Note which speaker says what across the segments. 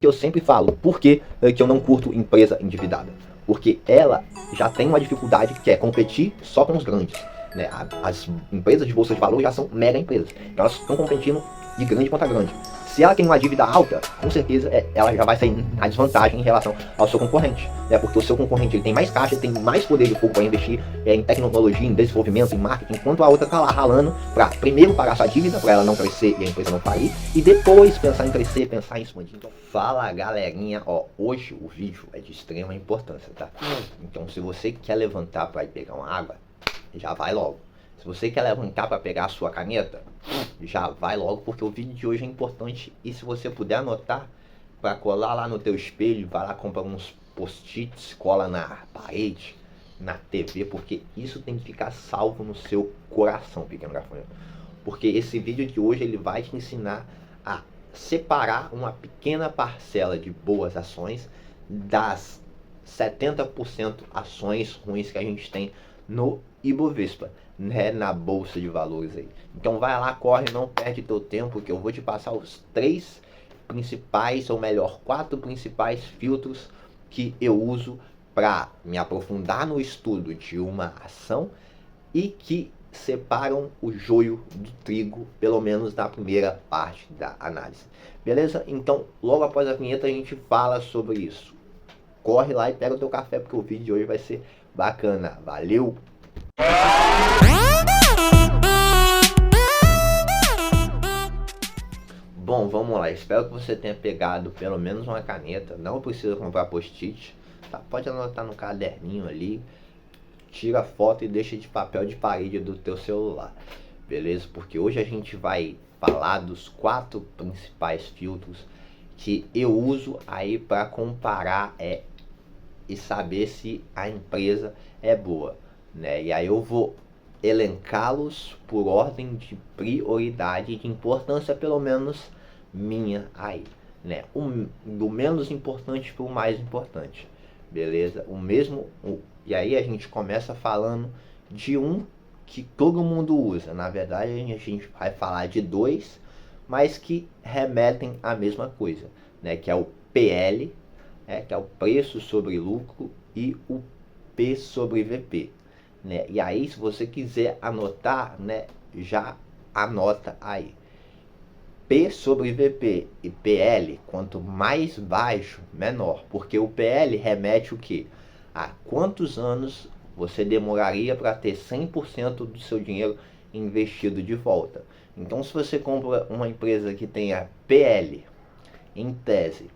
Speaker 1: que eu sempre falo, por que eu não curto empresa endividada? Porque ela já tem uma dificuldade que é competir só com os grandes. Né? As empresas de bolsa de valores já são mega empresas. Então elas estão competindo de grande contra grande. Se ela tem uma dívida alta, com certeza ela já vai sair na desvantagem em relação ao seu concorrente. Né? Porque o seu concorrente ele tem mais caixa, ele tem mais poder de fogo para investir em tecnologia, em desenvolvimento, em marketing, enquanto a outra está lá ralando para primeiro pagar sua dívida, para ela não crescer e a empresa não falir, e depois pensar em crescer, pensar em expandir. Então, fala galerinha, ó, hoje o vídeo é de extrema importância, tá? Então se você quer levantar para ir pegar uma água, já vai logo. Se você quer levantar para pegar a sua caneta, já vai logo, porque o vídeo de hoje é importante. E se você puder anotar, para colar lá no teu espelho, vai lá comprar uns post-its, cola na parede, na TV, porque isso tem que ficar salvo no seu coração, pequeno gafanhoto. Porque esse vídeo de hoje ele vai te ensinar a separar uma pequena parcela de boas ações das 70% ações ruins que a gente tem no Ibovespa, né, na bolsa de valores aí. Então vai lá, corre, não perde teu tempo, que eu vou te passar os 3 principais, ou melhor, 4 principais filtros que eu uso para me aprofundar no estudo de uma ação e que separam o joio do trigo, pelo menos na primeira parte da análise. Beleza? Então, logo após a vinheta a gente fala sobre isso. Corre lá e pega o teu café, porque o vídeo de hoje vai ser bacana. Valeu! Bom, vamos lá. Espero que você tenha pegado pelo menos uma caneta. Não precisa comprar post-it, tá? Pode anotar no caderninho ali. Tira a foto e deixa de papel de parede do teu celular. Beleza? Porque hoje a gente vai falar dos 4 principais filtros que eu uso aí para comparar e saber se a empresa é boa, né? E aí eu vou elencá-los por ordem de prioridade e de importância, pelo menos minha aí, né? Do menos importante para o mais importante, beleza? E aí a gente começa falando de um que todo mundo usa. Na verdade a gente vai falar de 2, mas que remetem à mesma coisa, né? Que é o PL, que é o preço sobre lucro, e o P sobre VP, né? E aí, se você quiser anotar, né, já anota aí. P sobre VP e PL, quanto mais baixo, menor, porque o PL remete o quê? A quantos anos você demoraria para ter 100% do seu dinheiro investido de volta. Então, se você compra uma empresa que tenha PL, em tese,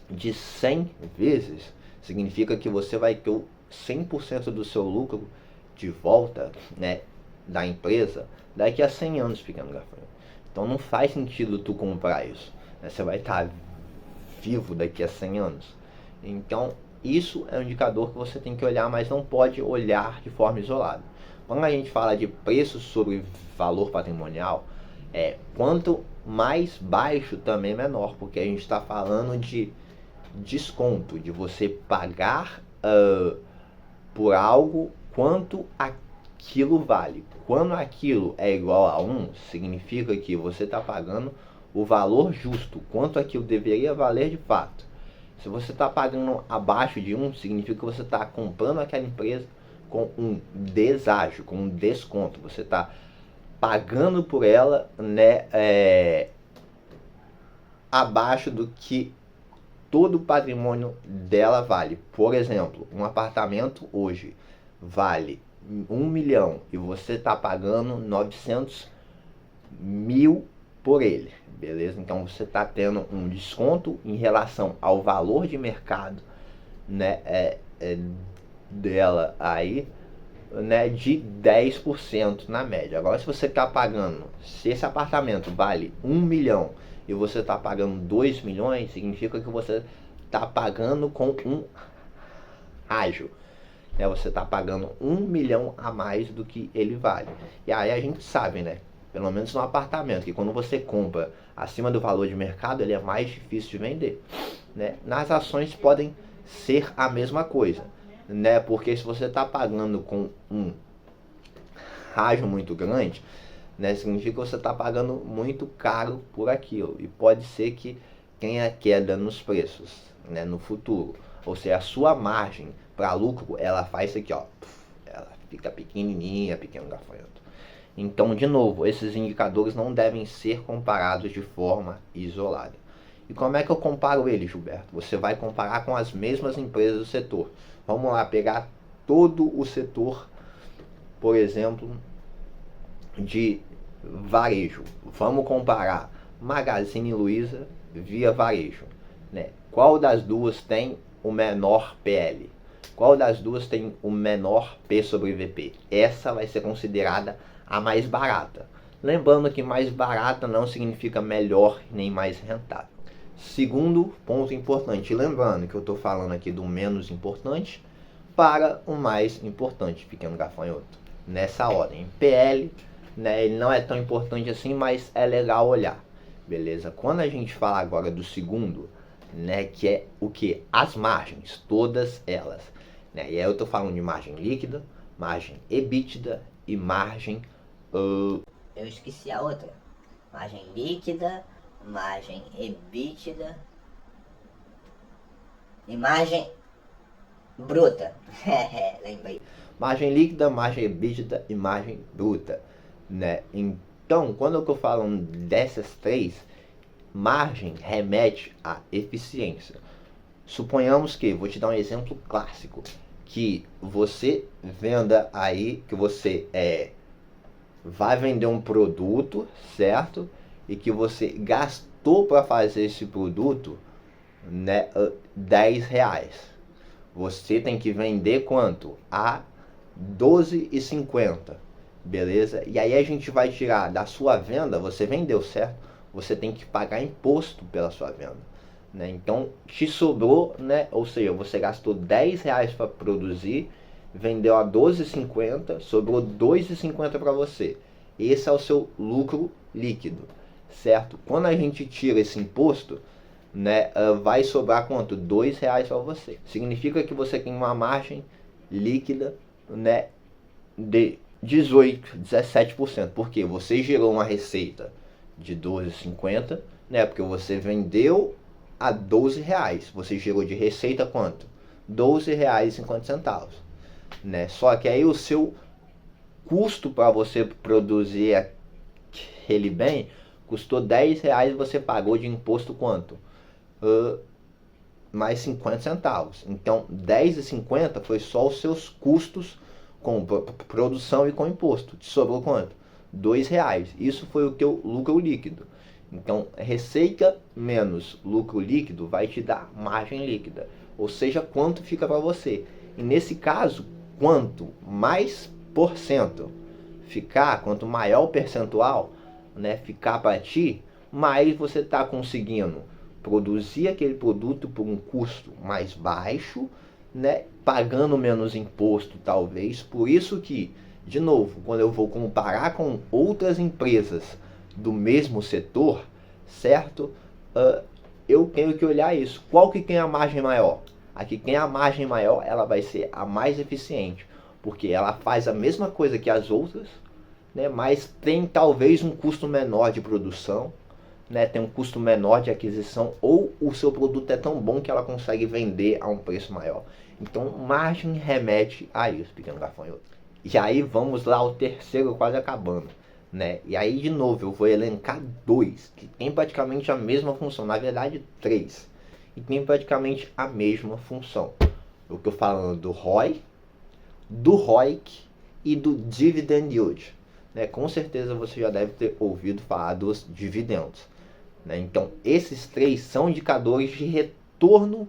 Speaker 1: de 100 vezes, significa que você vai ter o 100% do seu lucro de volta, né, da empresa daqui a 100 anos, pequeno gafanhoto. Então não faz sentido tu comprar isso, né? Você vai estar vivo daqui a 100 anos. Então isso é um indicador que você tem que olhar, mas não pode olhar de forma isolada. Quando a gente fala de preço sobre valor patrimonial, quanto mais baixo também menor, porque a gente está falando de desconto, de você pagar por algo quanto aquilo vale. Quando aquilo é igual a 1, significa que você está pagando o valor justo, quanto aquilo deveria valer de fato. Se você está pagando abaixo de 1, significa que você está comprando aquela empresa com um deságio, com um desconto. Você está pagando por ela, né, abaixo do que todo o patrimônio dela vale. Por exemplo, um apartamento hoje vale 1 milhão e você está pagando 900 mil por ele, beleza? Então você está tendo um desconto em relação ao valor de mercado, né, dela aí, né, de 10% na média. Agora, se você está pagando, se esse apartamento vale 1 milhão e você está pagando 2 milhões, significa que você está pagando com um ágio, né? Você está pagando 1 milhão a mais do que ele vale. E aí a gente sabe, né, pelo menos no apartamento, que quando você compra acima do valor de mercado, ele é mais difícil de vender, né? Nas ações podem ser a mesma coisa, né? Porque se você está pagando com um ágio muito grande, né, significa que você está pagando muito caro por aquilo. E pode ser que tem a queda nos preços, né, no futuro. Ou seja, a sua margem para lucro, ela faz isso aqui, ó. Ela fica pequenininha, pequeno gafanhoto. Então, de novo, esses indicadores não devem ser comparados de forma isolada. E como é que eu comparo eles, Gilberto? Você vai comparar com as mesmas empresas do setor. Vamos lá, pegar todo o setor, por exemplo, de varejo. Vamos comparar Magazine Luiza via varejo, né? Qual das duas tem o menor PL? Qual das duas tem o menor P sobre VP? Essa vai ser considerada a mais barata. Lembrando que mais barata não significa melhor nem mais rentável. Segundo ponto importante, lembrando que eu estou falando aqui do menos importante para o mais importante, pequeno gafanhoto. Nessa ordem, PL, né, ele não é tão importante assim, mas é legal olhar, beleza? Quando a gente fala agora do segundo, né, que é o que? As margens, todas elas, né? E aí eu estou falando de margem líquida, margem EBITDA e margem...
Speaker 2: Eu esqueci a outra. Margem líquida, margem EBITDA e margem bruta. Lembrei.
Speaker 1: Margem líquida, margem EBITDA e margem bruta, né? Então, quando eu falo dessas três, margem remete à eficiência. Suponhamos que, vou te dar um exemplo clássico, que você venda aí, que você vai vender um produto, certo? E que você gastou para fazer esse produto, né, R$10. Você tem que vender quanto? A R$12,50, beleza? E aí a gente vai tirar da sua venda, você vendeu, certo? Você tem que pagar imposto pela sua venda, né? Então te sobrou, né? Ou seja, você gastou R$10 para produzir, vendeu a R$12,50, sobrou R$2,50 para você. Esse é o seu lucro líquido, certo? Quando a gente tira esse imposto, né, vai sobrar quanto? R$2 para você. Significa que você tem uma margem líquida, né, de 18, 17%. Porque você gerou uma receita de R$12,50, né? Porque você vendeu a R$12. Você gerou de receita quanto? R$12,50, né? Só que aí o seu custo para você produzir aquele bem custou R$10, você pagou de imposto quanto? Mais 50 centavos. Então, R$10,50 foi só os seus custos com produção e com imposto. Te sobrou quanto? R$2. Isso foi o teu lucro líquido. Então, receita menos lucro líquido vai te dar margem líquida. Ou seja, quanto fica para você. E nesse caso, quanto mais porcento ficar, quanto maior o percentual, né, ficar para ti, mais você está conseguindo produzir aquele produto por um custo mais baixo, né, pagando menos imposto talvez. Por isso que, de novo, quando eu vou comparar com outras empresas do mesmo setor, certo? Eu tenho que olhar isso. Qual que tem a margem maior? A que tem a margem maior, ela vai ser a mais eficiente, porque ela faz a mesma coisa que as outras, né, mas tem talvez um custo menor de produção, né, tem um custo menor de aquisição, ou o seu produto é tão bom que ela consegue vender a um preço maior. Então, margem remete a isso, pequeno gafanhoto. E aí vamos lá ao terceiro, quase acabando, né? E aí de novo eu vou elencar dois que tem praticamente a mesma função, na verdade três, e tem praticamente a mesma função. Eu estou falando do ROI, do ROIC e do Dividend Yield, né? Com certeza você já deve ter ouvido falar dos dividendos, né? Então esses três são indicadores de retorno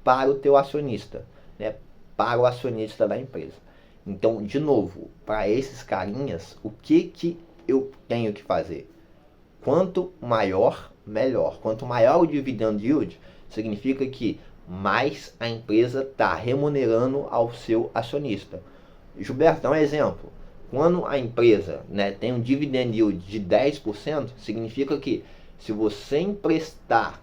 Speaker 1: para o teu acionista, né? Para o acionista da empresa. Então, de novo, para esses carinhas, o que eu tenho que fazer? Quanto maior, melhor. Quanto maior o dividend yield, significa que mais a empresa está remunerando ao seu acionista. Gilberto, dá um exemplo. Quando a empresa, né, tem um dividend yield de 10%, significa que se você emprestar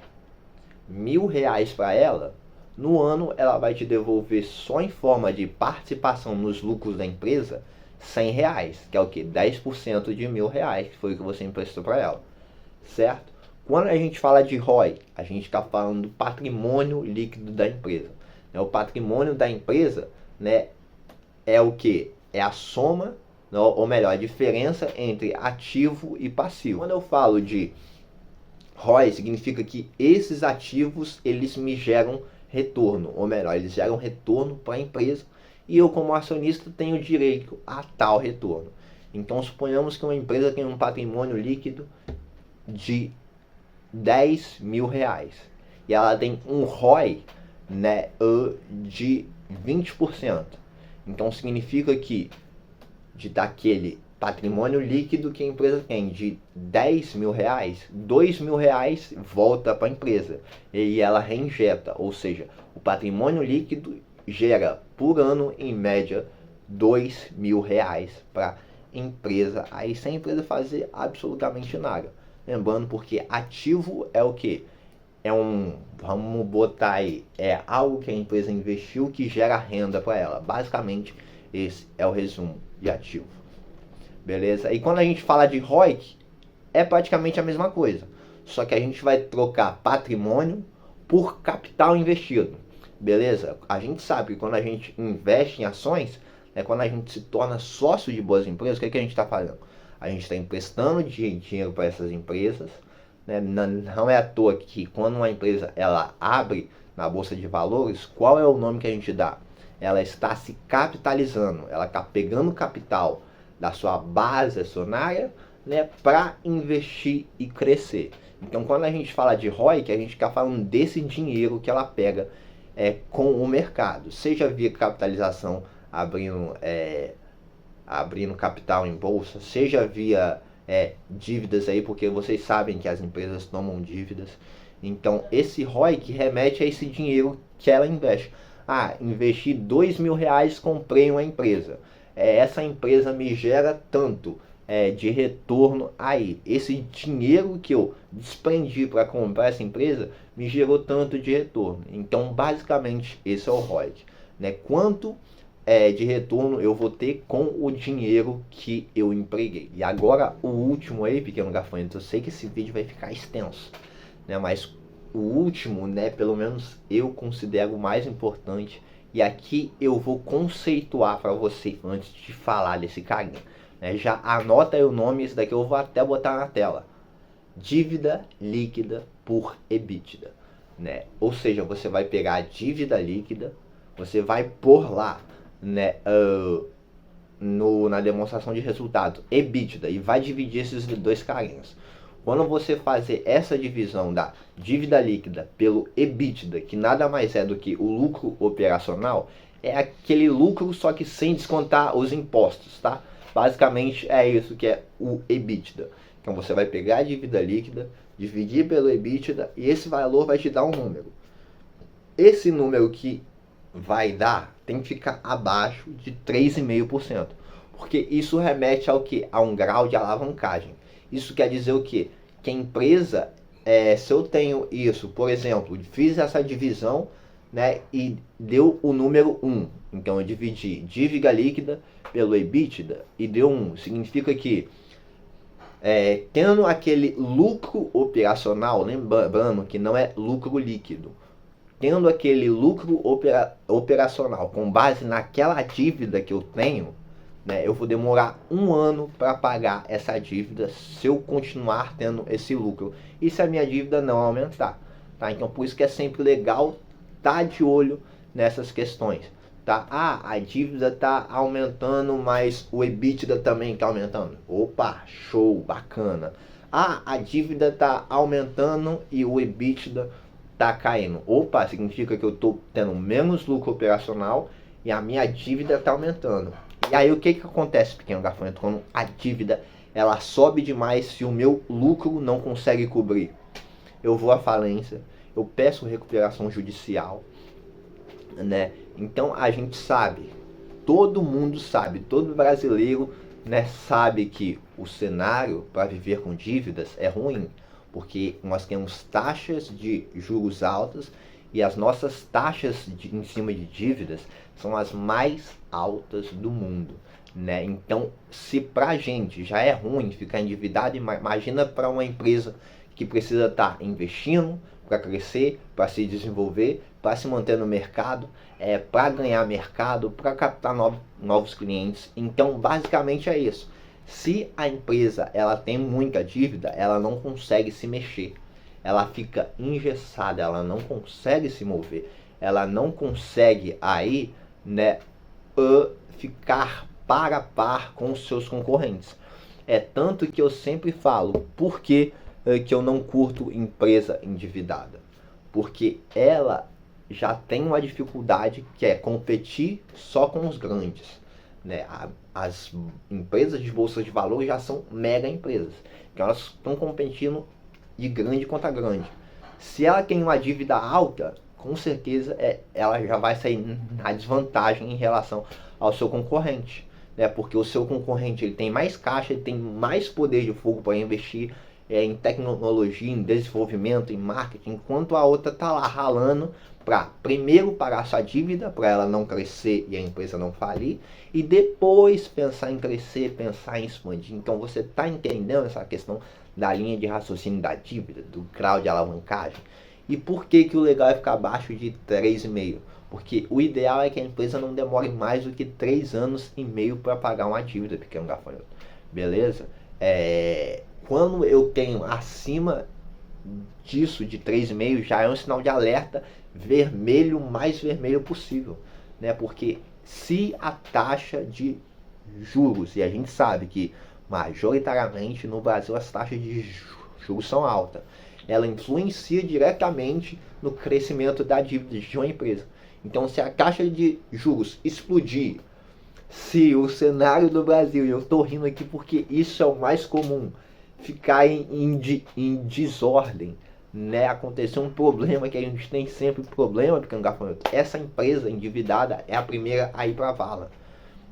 Speaker 1: R$1.000 para ela, no ano ela vai te devolver só em forma de participação nos lucros da empresa R$100, que é o que? 10% de R$1.000, que foi o que você emprestou para ela, certo? Quando a gente fala de ROI, a gente está falando do patrimônio líquido da empresa. O patrimônio da empresa, né, é o que? É a soma, ou melhor, a diferença entre ativo e passivo. Quando eu falo de ROI, significa que esses ativos, eles me geram retorno, ou melhor, eles geram retorno para a empresa e eu, como acionista, tenho direito a tal retorno. Então, suponhamos que uma empresa tem um patrimônio líquido de 10 mil reais e ela tem um ROI, né, de 20%. Então, significa que daquele patrimônio líquido que a empresa tem de 10 mil reais, 2 mil reais volta para a empresa e ela reinjeta, ou seja, o patrimônio líquido gera por ano, em média, 2 mil reais para a empresa, aí sem a empresa fazer absolutamente nada. Lembrando, porque ativo é o que? Vamos botar aí, é algo que a empresa investiu que gera renda para ela. Basicamente, esse é o resumo de ativo. Beleza? E quando a gente fala de ROIC, é praticamente a mesma coisa. Só que a gente vai trocar patrimônio por capital investido. Beleza? A gente sabe que quando a gente investe em ações, quando a gente se torna sócio de boas empresas, o que a gente está fazendo? A gente está emprestando dinheiro para essas empresas. Né? Não é à toa que quando uma empresa ela abre na Bolsa de Valores, qual é o nome que a gente dá? Ela está se capitalizando, ela está pegando capital da sua base acionária, né, para investir e crescer. Então, quando a gente fala de ROI, que a gente está falando desse dinheiro que ela pega com o mercado, seja via capitalização, abrindo capital em bolsa, seja via dívidas aí, porque vocês sabem que as empresas tomam dívidas. Então, esse ROI que remete a esse dinheiro que ela investe. Investi 2 mil reais, comprei uma empresa. Essa empresa me gera tanto de retorno aí. Esse dinheiro que eu desprendi para comprar essa empresa me gerou tanto de retorno. Então, basicamente, esse é o ROI. Né? Quanto de retorno eu vou ter com o dinheiro que eu empreguei. E agora, o último aí, pequeno gafanhoto, eu sei que esse vídeo vai ficar extenso, né? Mas o último, né, pelo menos eu considero o mais importante. E aqui eu vou conceituar para você antes de falar desse carinha. Né? Já anota aí o nome, esse daqui eu vou até botar na tela. Dívida líquida por EBITDA. Né? Ou seja, você vai pegar a dívida líquida, você vai pôr lá, né, na demonstração de resultado, EBITDA, e vai dividir esses dois carinhas. Quando você fazer essa divisão da dívida líquida pelo EBITDA, que nada mais é do que o lucro operacional, é aquele lucro só que sem descontar os impostos, tá? Basicamente é isso que é o EBITDA. Então você vai pegar a dívida líquida, dividir pelo EBITDA e esse valor vai te dar um número. Esse número que vai dar tem que ficar abaixo de 3,5%, porque isso remete ao que? A um grau de alavancagem. Isso quer dizer o quê? Que a empresa, se eu tenho isso, por exemplo, fiz essa divisão, né, e deu o número 1. Então eu dividi dívida líquida pelo EBITDA e deu 1. Significa que tendo aquele lucro operacional, lembrando que não é lucro líquido, tendo aquele lucro operacional com base naquela dívida que eu tenho, né, eu vou demorar 1 ano para pagar essa dívida se eu continuar tendo esse lucro. E se a minha dívida não aumentar. Tá? Então por isso que é sempre legal estar de olho nessas questões. Tá? A dívida está aumentando, mas o EBITDA também está aumentando. Opa, show, bacana. A dívida está aumentando e o EBITDA tá caindo. Opa, significa que eu tô tendo menos lucro operacional e a minha dívida tá aumentando. E aí o que acontece, pequeno gafanhoto, quando a dívida ela sobe demais se o meu lucro não consegue cobrir? Eu vou à falência, eu peço recuperação judicial, né? Então a gente sabe, todo mundo sabe, todo brasileiro, né, sabe que o cenário para viver com dívidas é ruim. Porque nós temos taxas de juros altas e as nossas taxas em cima de dívidas são as mais altas do mundo. Né? Então, se pra gente já é ruim ficar endividado, imagina para uma empresa que precisa estar investindo para crescer, para se desenvolver, para se manter no mercado, para ganhar mercado, para captar novos clientes. Então, basicamente é isso. Se a empresa ela tem muita dívida, ela não consegue se mexer. Ela fica engessada, ela não consegue se mover. Ela não consegue aí, né, ficar par a par com os seus concorrentes. É tanto que eu sempre falo, por que eu não curto empresa endividada? Porque ela já tem uma dificuldade que é competir só com os grandes. Né? As empresas de bolsa de valores já são mega empresas, que elas estão competindo de grande contra grande. Se ela tem uma dívida alta, com certeza ela já vai sair na desvantagem em relação ao seu concorrente. Né? Porque o seu concorrente ele tem mais caixa, ele tem mais poder de fogo para investir em tecnologia, em desenvolvimento, em marketing, enquanto a outra está lá ralando para primeiro pagar sua dívida, para ela não crescer e a empresa não falir, e depois pensar em crescer, pensar em expandir. Então você está entendendo essa questão da linha de raciocínio da dívida, do grau de alavancagem? E por que o legal é ficar abaixo de 3,5? Porque o ideal é que a empresa não demore mais do que 3 anos e meio para pagar uma dívida, pequeno gafanhoto. Beleza? Quando eu tenho acima disso, de 3,5, já é um sinal de alerta vermelho, mais vermelho possível. Né? Porque se a taxa de juros, e a gente sabe que majoritariamente no Brasil as taxas de juros são altas, ela influencia diretamente no crescimento da dívida de uma empresa. Então, se a taxa de juros explodir, se o cenário do Brasil, e eu estou rindo aqui porque isso é o mais comum, ficar em desordem, né? Acontecer um problema, que a gente tem sempre problema, pequeno gafanhoto, essa empresa endividada é a primeira a ir para a vala.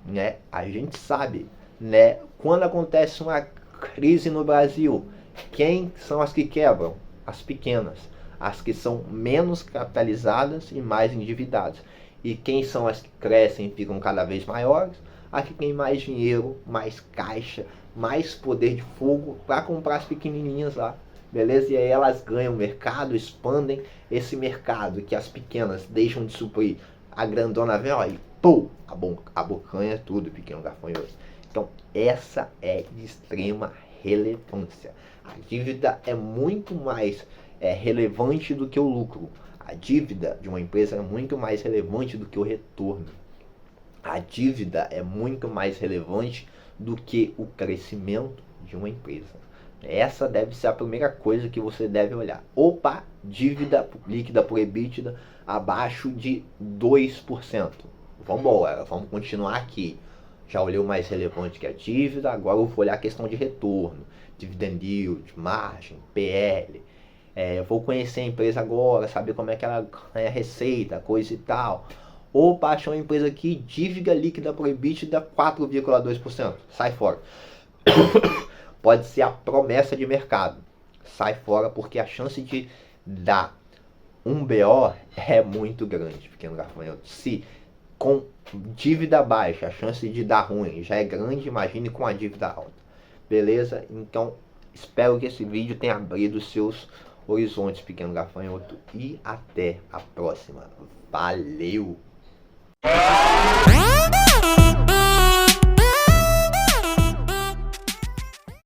Speaker 1: Né? A gente sabe, né? Quando acontece uma crise no Brasil, quem são as que quebram? As pequenas, as que são menos capitalizadas e mais endividadas. E quem são as que crescem e ficam cada vez maiores? As que têm mais dinheiro, mais caixa, mais poder de fogo para comprar as pequenininhas lá. Beleza? E aí elas ganham mercado, expandem esse mercado que as pequenas deixam de suprir. A grandona vem, ó, e pum, abocanha tudo, pequeno gafanhoto. Então, essa é de extrema relevância. A dívida é muito mais relevante do que o lucro. A dívida de uma empresa é muito mais relevante do que o retorno. A dívida é muito mais relevante do que o crescimento de uma empresa. Essa deve ser a primeira coisa que você deve olhar. Opa, dívida líquida por EBITDA abaixo de 2%. Vamos embora, vamos continuar aqui. Já olhei o mais relevante que é a dívida, agora eu vou olhar a questão de retorno. Dividend yield, margem, PL. Eu vou conhecer a empresa agora, saber como é que ela ganha receita, coisa e tal. Opa, achou uma empresa aqui, dívida líquida por EBITDA 4,2%. Sai fora. Pode ser a promessa de mercado. Sai fora porque a chance de dar um BO é muito grande, pequeno gafanhoto. Se com dívida baixa a chance de dar ruim já é grande, imagine com a dívida alta. Beleza? Então, espero que esse vídeo tenha abrido seus horizontes, pequeno gafanhoto. E até a próxima. Valeu!